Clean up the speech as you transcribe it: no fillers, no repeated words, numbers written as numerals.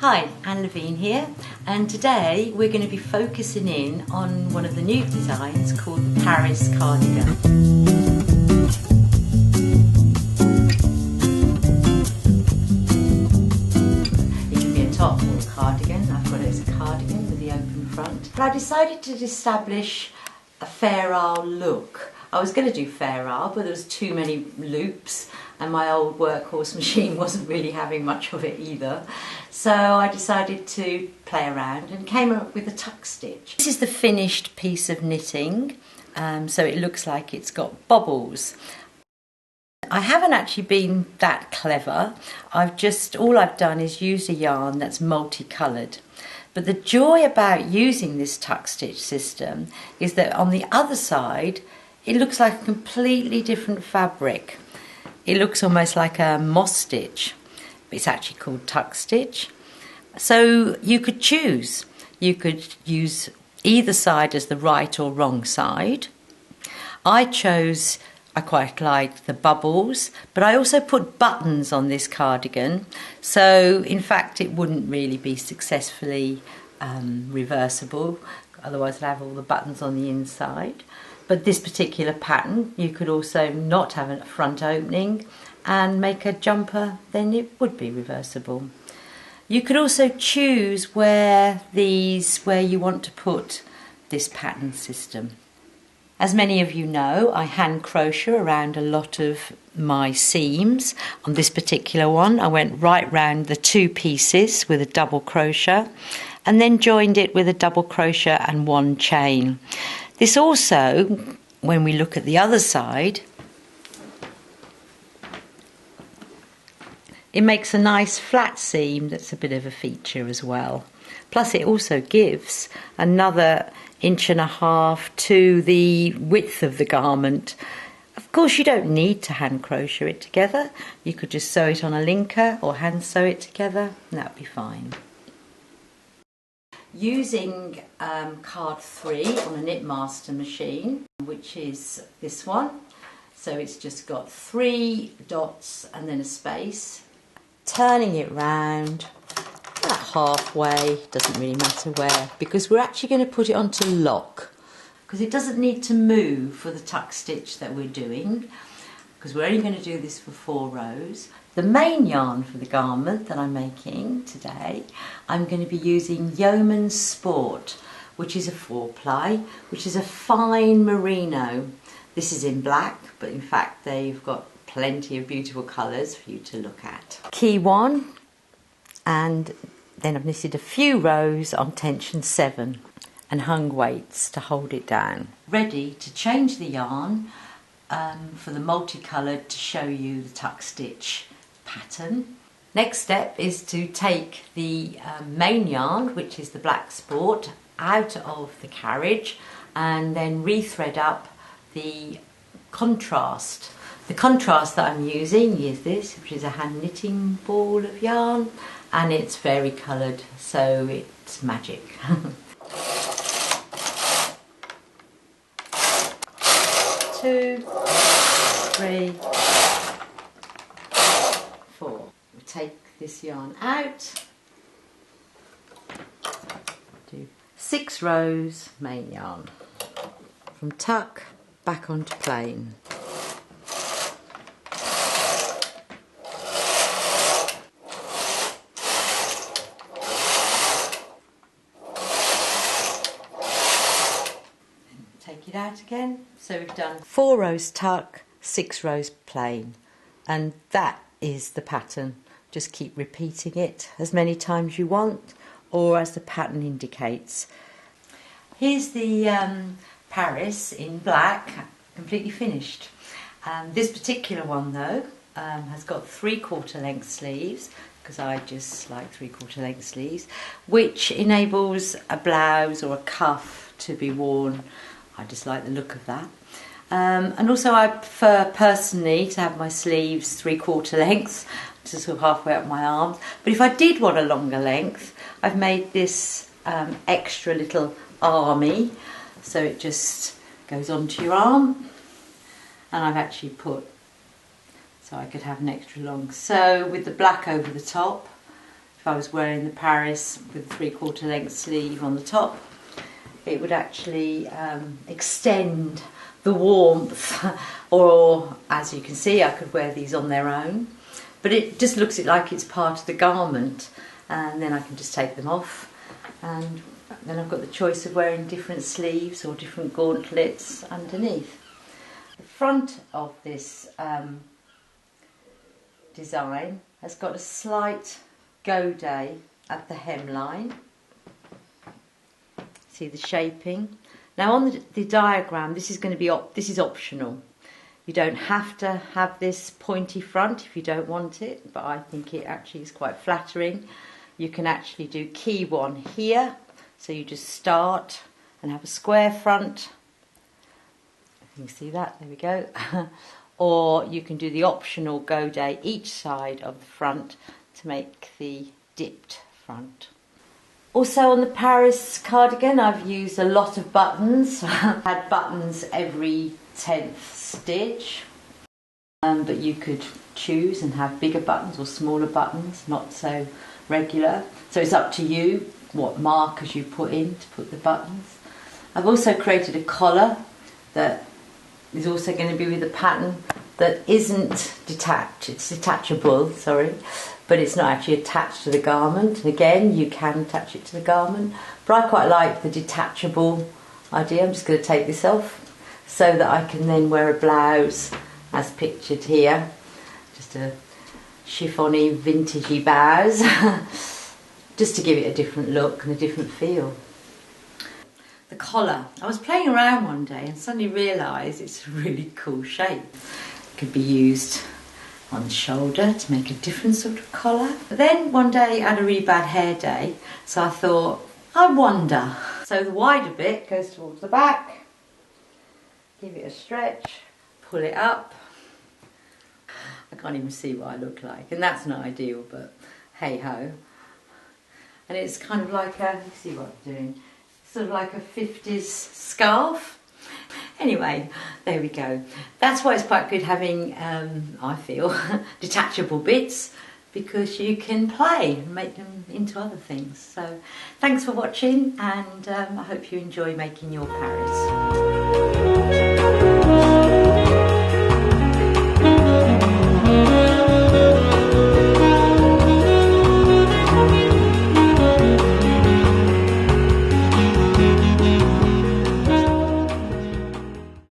Hi, Lavene here, and today we're going to be focusing in on one of the new designs called the Paris Cardigan. It can be a top or a cardigan. I've got it as a cardigan with the open front. But I decided to establish a Fair Isle look. I was going to do Fair Isle, but there was too many loops and my old workhorse machine wasn't really having much of it either. So I decided to play around and came up with a tuck stitch. This is the finished piece of knitting, so it looks like it's got bobbles. I haven't actually been that clever. All I've done is use a yarn that's multicoloured. But the joy about using this tuck stitch system is that on the other side it looks like a completely different fabric. It looks almost like a moss stitch, but it's actually called tuck stitch. So you could choose. You could use either side as the right or wrong side. I quite liked the bubbles, but I also put buttons on this cardigan. So in fact it wouldn't really be successfully reversible, otherwise I'd have all the buttons on the inside. But this particular pattern, you could also not have a front opening and make a jumper, then it would be reversible. You could also choose where you want to put this pattern system. As many of you know, I hand crochet around a lot of my seams. On this particular one, I went right round the two pieces with a double crochet and then joined it with a double crochet and one chain. This also, when we look at the other side, it makes a nice flat seam that's a bit of a feature as well. Plus it also gives another 1.5 inches to the width of the garment. Of course you don't need to hand crochet it together. You could just sew it on a linker or hand sew it together and that would be fine. Using card 3 on a Knitmaster machine, which is this one. So it's just got 3 dots and then a space. Turning it round about halfway, doesn't really matter where, because we're actually going to put it onto lock, because it doesn't need to move for the tuck stitch that we're doing, because we're only going to do this for 4 rows. The main yarn for the garment that I'm making today, I'm going to be using Yeoman's Sport, which is a 4-ply, which is a fine merino. This is in black, but in fact they've got plenty of beautiful colours for you to look at. Key 1, and then I've knitted a few rows on tension 7 and hung weights to hold it down. Ready to change the yarn for the multicoloured to show you the tuck stitch pattern. Next step is to take the main yarn, which is the black sport, out of the carriage and then rethread up the contrast. The contrast that I'm using is this, which is a hand knitting ball of yarn, and it's vari-coloured, so it's magic. 2, 3, 4. We take this yarn out, do 6 rows main yarn, from tuck back onto plain. Take it out again. So we've done 4 rows tuck, 6 rows plain, and that is the pattern. Just keep repeating it as many times as you want, or as the pattern indicates. Here's the Paris in black, completely finished. This particular one though has got 3/4 length sleeves, because I just like 3/4 length sleeves, which enables a blouse or a cuff to be worn. I just like the look of that. And also I prefer personally to have my sleeves 3/4 length, just sort of halfway up my arms. But if I did want a longer length, I've made this extra little army, so it just goes onto your arm, and I've actually put, so I could have an extra long. So with the black over the top, if I was wearing the Paris with a 3/4 length sleeve on the top, it would actually extend the warmth, or as you can see, I could wear these on their own, but it just looks like it's part of the garment, and then I can just take them off, and then I've got the choice of wearing different sleeves or different gauntlets underneath. The front of this design has got a slight godé at the hemline. See the shaping. Now on the diagram, this is going to be this is optional. You don't have to have this pointy front if you don't want it, but I think it actually is quite flattering. You can actually do key one here, so you just start and have a square front. You can see that, there we go. Or you can do the optional godé each side of the front to make the dipped front. Also on the Paris cardigan, I've used a lot of buttons. I've had buttons every 10th stitch, but you could choose and have bigger buttons or smaller buttons, not so regular. So it's up to you what markers you put in to put the buttons. I've also created a collar that is also going to be with a pattern that isn't detached, it's detachable, sorry, but it's not actually attached to the garment. And again, you can attach it to the garment, but I quite like the detachable idea. I'm just going to take this off so that I can then wear a blouse as pictured here, just a chiffony, vintagey blouse, just to give it a different look and a different feel. The collar. I was playing around one day and suddenly realised it's a really cool shape. It could be used on the shoulder to make a different sort of collar. But then one day I had a really bad hair day, so I thought, I wonder. So the wider bit goes towards the back, give it a stretch, pull it up. I can't even see what I look like, and that's not ideal, but hey ho. And it's kind of like a, you see what I'm doing, sort of like a 50s scarf. Anyway, there we go. That's why it's quite good having, I feel, detachable bits, because you can play and make them into other things. So thanks for watching, and I hope you enjoy making your Paris.